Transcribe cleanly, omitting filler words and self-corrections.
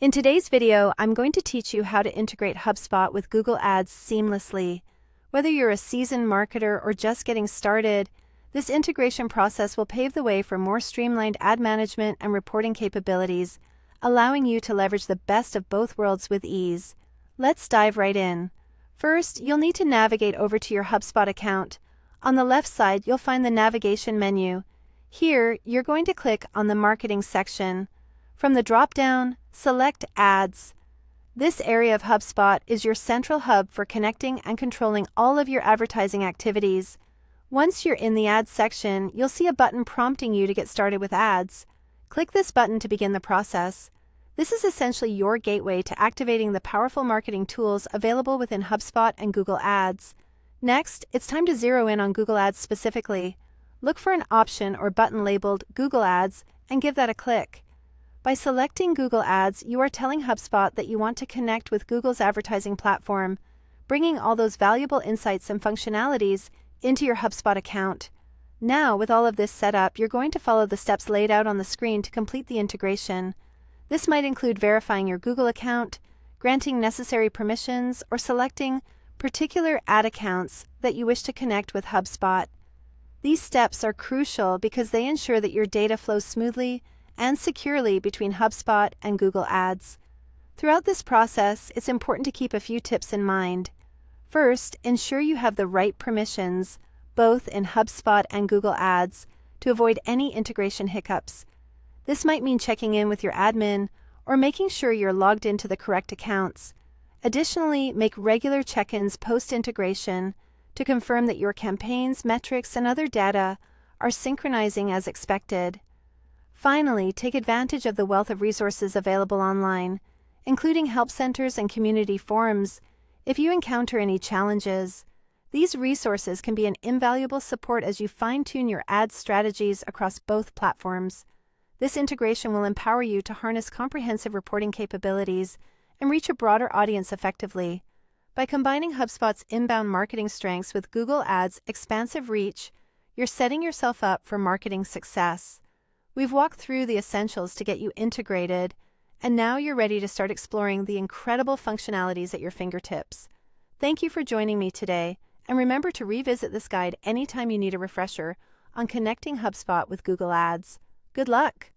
In today's video, I'm going to teach you how to integrate HubSpot with Google Ads seamlessly. Whether you're a seasoned marketer or just getting started, this integration process will pave the way for more streamlined ad management and reporting capabilities, allowing you to leverage the best of both worlds with ease. Let's dive right in. First, you'll need to navigate over to your HubSpot account. On the left side, you'll find the navigation menu. Here, you're going to click on the Marketing section. From the drop-down, select Ads. This area of HubSpot is your central hub for connecting and controlling all of your advertising activities. Once you're in the Ads section, you'll see a button prompting you to get started with ads. Click this button to begin the process. This is essentially your gateway to activating the powerful marketing tools available within HubSpot and Google Ads. Next, it's time to zero in on Google Ads specifically. Look for an option or button labeled Google Ads and give that a click. By selecting Google Ads, you are telling HubSpot that you want to connect with Google's advertising platform, bringing all those valuable insights and functionalities into your HubSpot account. Now, with all of this set up, you're going to follow the steps laid out on the screen to complete the integration. This might include verifying your Google account, granting necessary permissions, or selecting particular ad accounts that you wish to connect with HubSpot. These steps are crucial because they ensure that your data flows smoothly and securely between HubSpot and Google Ads. Throughout this process, it's important to keep a few tips in mind. First, ensure you have the right permissions, both in HubSpot and Google Ads, to avoid any integration hiccups. This might mean checking in with your admin or making sure you're logged into the correct accounts. Additionally, make regular check-ins post-integration to confirm that your campaigns, metrics, and other data are synchronizing as expected. Finally, take advantage of the wealth of resources available online, including help centers and community forums, if you encounter any challenges. These resources can be an invaluable support as you fine-tune your ad strategies across both platforms. This integration will empower you to harness comprehensive reporting capabilities and reach a broader audience effectively. By combining HubSpot's inbound marketing strengths with Google Ads' expansive reach, you're setting yourself up for marketing success. We've walked through the essentials to get you integrated, and now you're ready to start exploring the incredible functionalities at your fingertips. Thank you for joining me today, and remember to revisit this guide anytime you need a refresher on connecting HubSpot with Google Ads. Good luck!